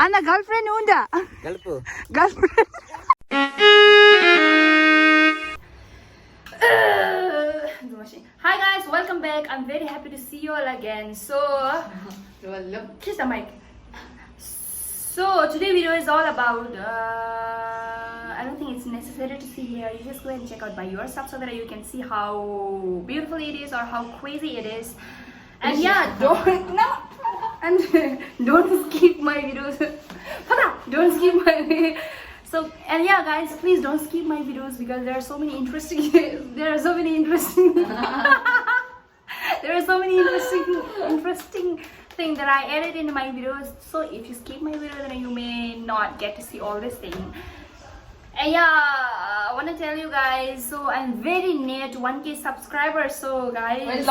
Ana girlfriend unda. Girlfriend. Hi guys, welcome back. I'm very happy to see you all again. So, kiss the mic. So today video is all about. I don't think it's necessary to see here. You just go and check out by yourself so that you can see how beautiful it is or how crazy it is. And yeah, don't skip my videos. Don't skip my. So and yeah, guys, please don't skip my videos because there are so many interesting. There are so many interesting things that I added in my videos. So if you skip my video, then you may not get to see all this thing. And yeah, I want to tell you guys, so I'm very near to 1K subscribers. So guys,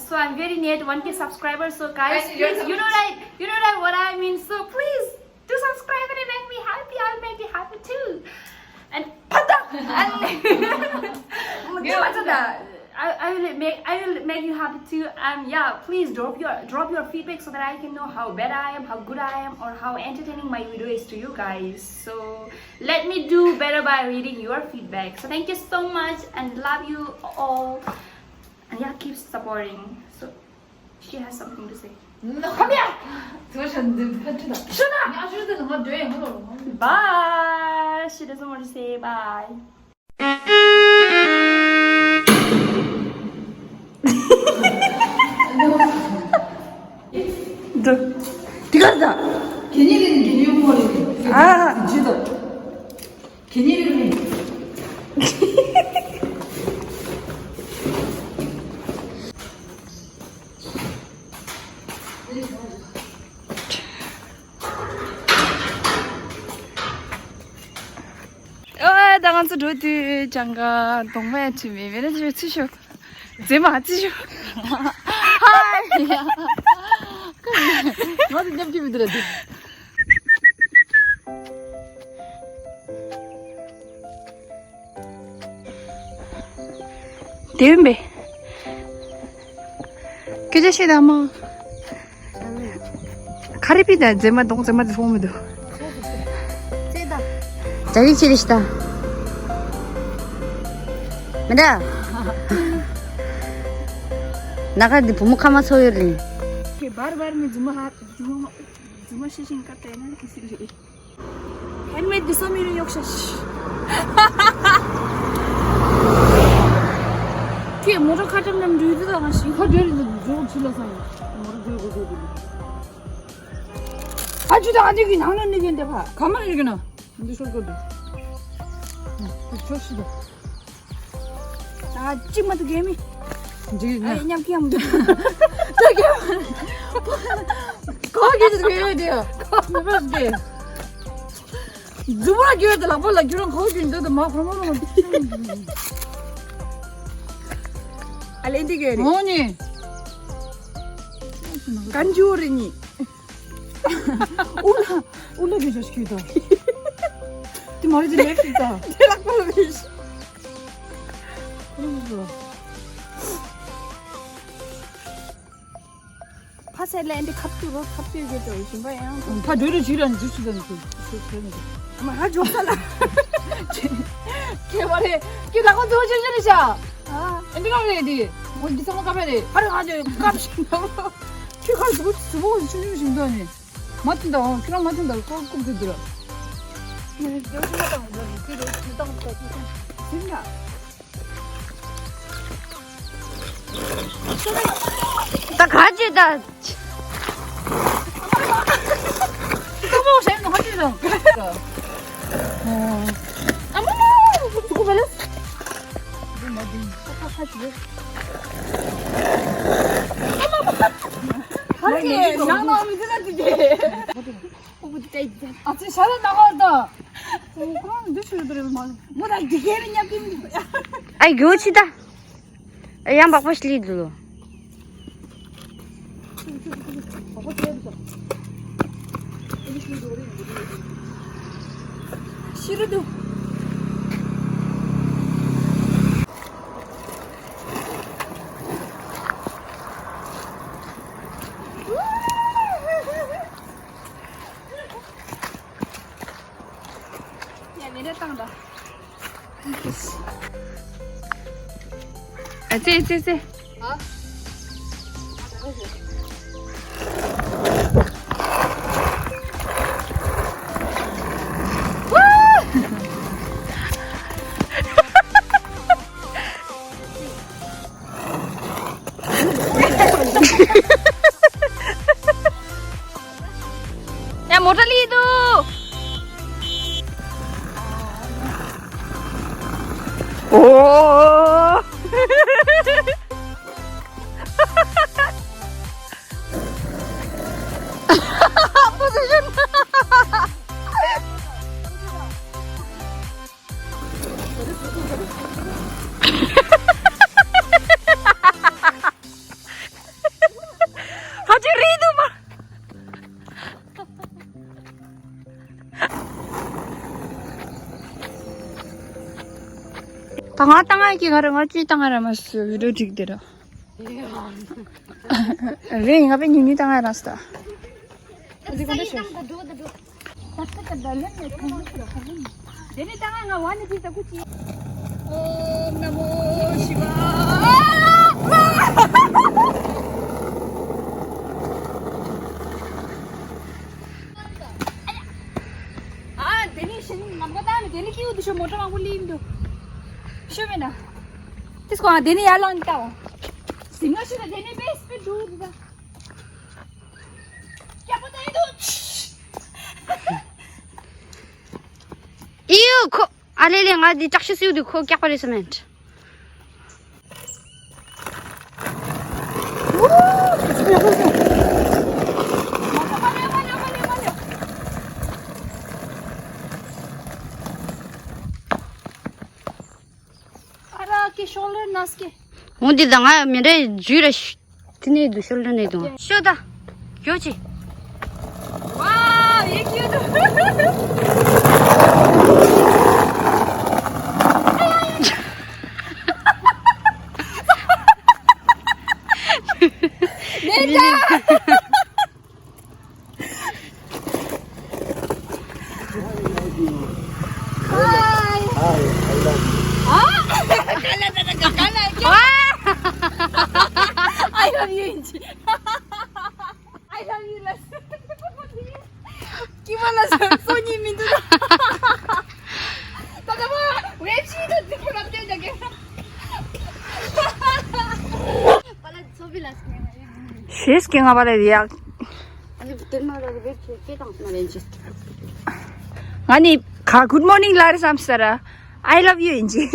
so I'm very near to 1K subscribers. So guys, please, you know that what I mean. So please do subscribe and make me happy. I'll make you happy too. And I will make you happy too. Yeah, please drop your feedback so that I can know how bad I am, how good I am, or how entertaining my video is to you guys. So let me do better by reading your feedback. So thank you so much and love you all. And yeah, keep supporting. So she has something to say. Come here. Shut up. Bye. She doesn't want to say bye. 디가다. 개니리는 머리. 아, 지도. 개니리는. 당한 수 로드 장가 동네 주미 매니저 치쇼. 제마 치쇼. 하이야. 맞아, 냠찜이 들어야 돼. 대은배. 규제시다 뭐. 카리비다 제마 동제마 소음도. 세다. 자기 치리시다. 뭐다? 나가디 부모카마 소요리. बार-बार में जुमा शेशिंग करते हैं ना इसीलिए हैंडमेड दिसो मेरो योक्शश के मोरो खाटम नाम दुइदो दा 시 खडे리 저 질러서 모르 들고 들고 아주도 안 되긴 하는 얘기인데 봐 가만히 이러기나 근데 솔거든 좋시다 아 찍마도 게임이 지금 그냥 피하면 돼 저기 거기도 해야 돼요. 거기 누구나 기회도 라볼라 그런 거기인데도 막 그러면 알렌디게 뭐니 간주어리니 올라 계셔 시키다 네 말이 좀 맵시다 대락 벌리시 그러면서 파셀랜드 갑주로 갑주게 또 오신 거예요. 파 노래 지르는 주시던 그 아마 아주 없잖아. 개발해. 걔라고 더 주시리자. 아, 엔딩 레디. 어디 성공 가봐야 돼. 바로 가져. 값이 너무. 걔가 저거 주시는 거니. 맞춘다. 걔랑 맞춘다. 꼭 되더라. 여기 하다 보면 그래 부담부터 진짜. 나 가지다. 까먹어 재밌는 하지다. 아무나 두고 말래? 이거 뭐지? 하지. 하지. 나는 미드나지게. 어디 때 있지? 아 진짜 잘 나가다. 그럼 늦어들어 말. 뭐다 기계는 약긴. 아이 교치다. Я бы пошли дуло. Широду. 땅다. 아, 쟤. 아? 야, 모탈리도. 오. 포지션. 하지 리도 마. Tanga-tanga ki garang achi tanga ramas video tik dera. Re inga pe nini tanga rasta. Adi konde sho. Dene tanga nga wani kita kuchi. Om namo Shivaya. Ah, dene shin namgata dene ki udisho motor manguli indo. 쇼메나 त्यसको देने याला अन्त हो सिंगसुना देने बेस पे दूध दा क्या पता है दूध इयो खो अलेले ngadi takshi siu du kho kya pare cement के shoulder naske 어디 당아 미래 주라 티네도 숄더네도 쇼다 교지 와 ये क्यूट 내가 I love you, Inji. I love you, Las. Gimana Sony minta? Tak apa, web sheet tu pun ada jaga. Pada sobi las. She's king about it, yeah. Ani betul mana ada web sheet kita nak lanjut. Ani, good morning, Laris Amstara. I love you, Inji.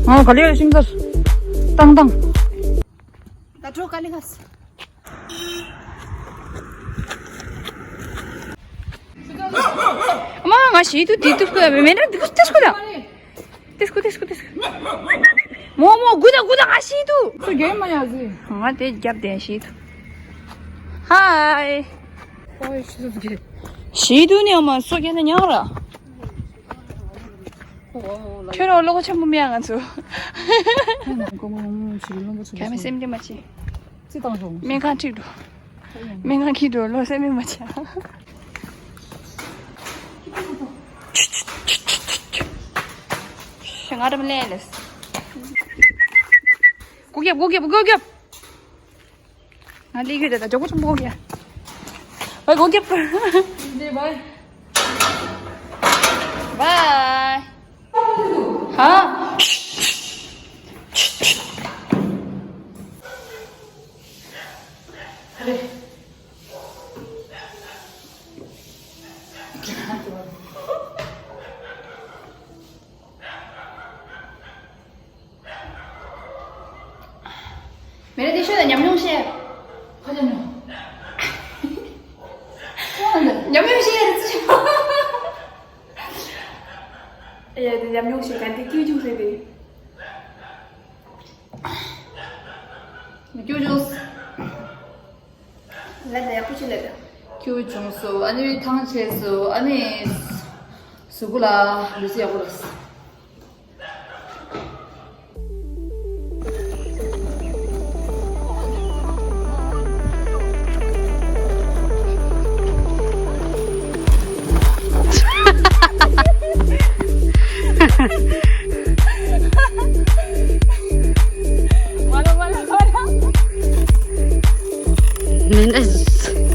어, 걸려 심서. 땅땅. 나 들어 갈리 갔어. 엄마, 맛이 또 뒤집고야. 왜 맨날 뒤집고야? 뒤집고. 뭐, 구다, 아시도. 그 게임 많이 하지. 아, 내 잡대 아시도. 하이. 어이, 시도게. 시도니 엄마 속에는 열어. 표를 올라고 참 분명하죠. 가면 쌤들 맞지? 맹간 찍도. 맹간 기도 로 쌤이 맞지? 생아름 내렸어. 고기야. 아, 리그다. 저거 좀 먹어야. 왜 고기야? 이제 바이. 바이. 하? 그래. मेरे देश में 냠룡 씨. 하잖아. 냠룡 씨. 야, 냠룡 씨 간테 끼좀 세대. 교주스. 라다 야 쿠실레다. 교주스. 아니 당체스. 아니 Sugula, Lucia Bolas.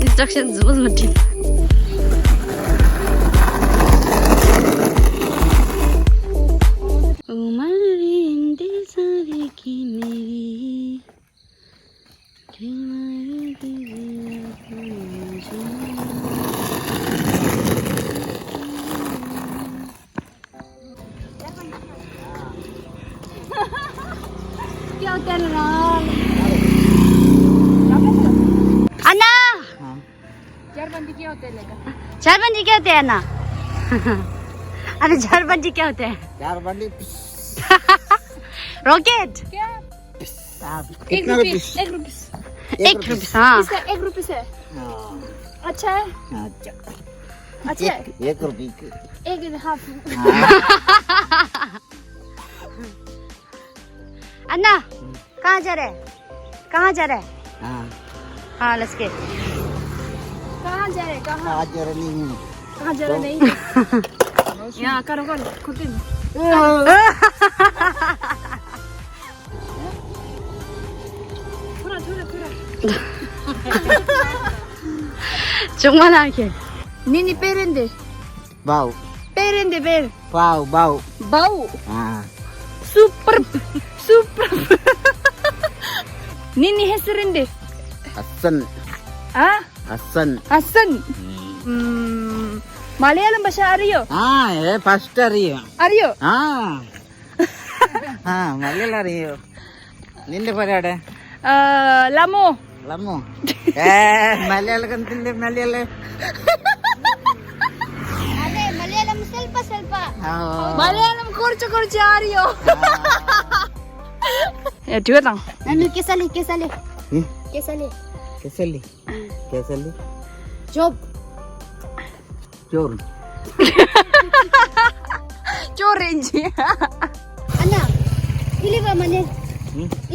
Instructions was material. Umar इंतज़ार की मेरी क्या होता है अन्ना झारबंदी क्या होते हैं लेकर झारबंदी क्या होते हैं अन्ना अरे झारबंदी क्या होते हैं झारबंदी रॉकेट क्या एक रुपीस एक रुपीस हाँ एक रुपये से अच्छा है अच्छा है एक रुपये एक एंड हाफ अन्ना कहाँ जा रहे हाँ हाँ लेट्स गेट कहाँ जा रहे कहाँ आज जरा नहीं हूँ कहाँ जा रहे नहीं यहाँ करो खुद ही थोड़ा 조그만하게 니니 빼른데 bau 빼른데 빼 bau 바우 ah super 니니 해스른데 Hasan 아 Hasan 하선 മലയാളം ഭാഷ അറിയോ first അറിയോ അറിയോ മലയാളം അറിയോ നിന്റെ പേരാടെ ലമോ ലമോ മലയാളത്തിന്റെ മലയാളം അതെ മലയാളം ಸ್ವಲ್ಪ മലയാളം കുറച്ച് അറിയോ 튜다 ನಾನು ಕೆಸಲಿ കേസല്ലി job ചോറ് ചോറേഞ്ചി ಅಣ್ಣ ಇಲ್ಲಿ ಬಾ ಮನೆ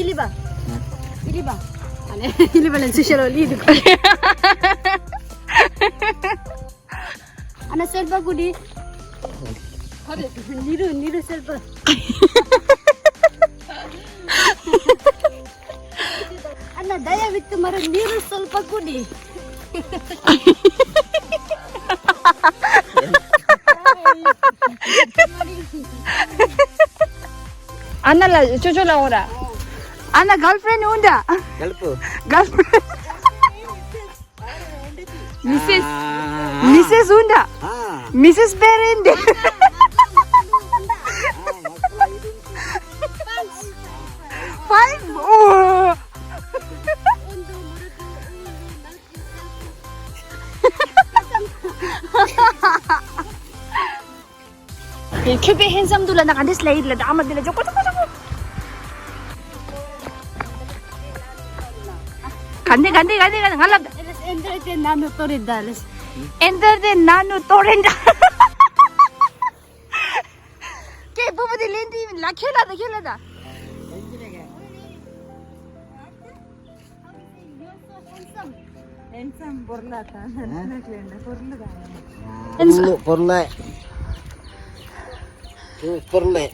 ಇಲ್ಲಿ ಬಾ ಇಲ್ಲಿ ಬಾ ಸುಶೀಲ ಇದು ಅಣ್ಣ ಸ್ವಲ್ಪ ಕುಡಿ ನೀರು ಸ್ವಲ್ಪ ಅಣ್ಣ ದಯವಿಟ್ಟು ಮರ ನೀರು ಸ್ವಲ್ಪ ಕುಡಿ ಅನ್ನಲ್ಲ ಚೊಚೊಲ ಅವರ ಅನ್ನ ಗರ್ಲ್ ಫ್ರೆಂಡ್ ಉಂಟಾ ಗಲ್ಪು ಮಿಸೆಸ್ ಉಂಟಾ ಮಿಸೆಸ್ ಬೇರೆ ಫೈವ್ 큐베 핸섬 둘라 나간데 슬레이드라 아마들라 저거 간대 갈랍다 ಎಂದ್ರೆ ನಾನು ತೋರಿದ್ದಾಳೆ ಎಂದರ್ದೆ ನಾನು ತೋರೆಂಡ ಕೆ ಬುಬದಿ ಲೆಂದಿ ಲ खेलादा പൊരുളെ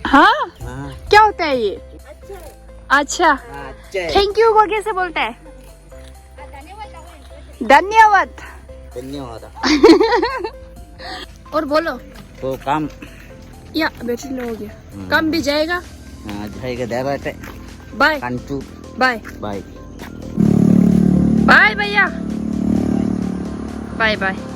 हाँ क्या होता है ये अच्छा थैंक यू को कैसे बोलते हैं धन्यवाद धन्यवाद और बोलो तो काम या बैटरी लो हो गया काम भी जाएगा जाएगा दे रहे बाय कंचू बाय बाय बाय भैया बाय बाय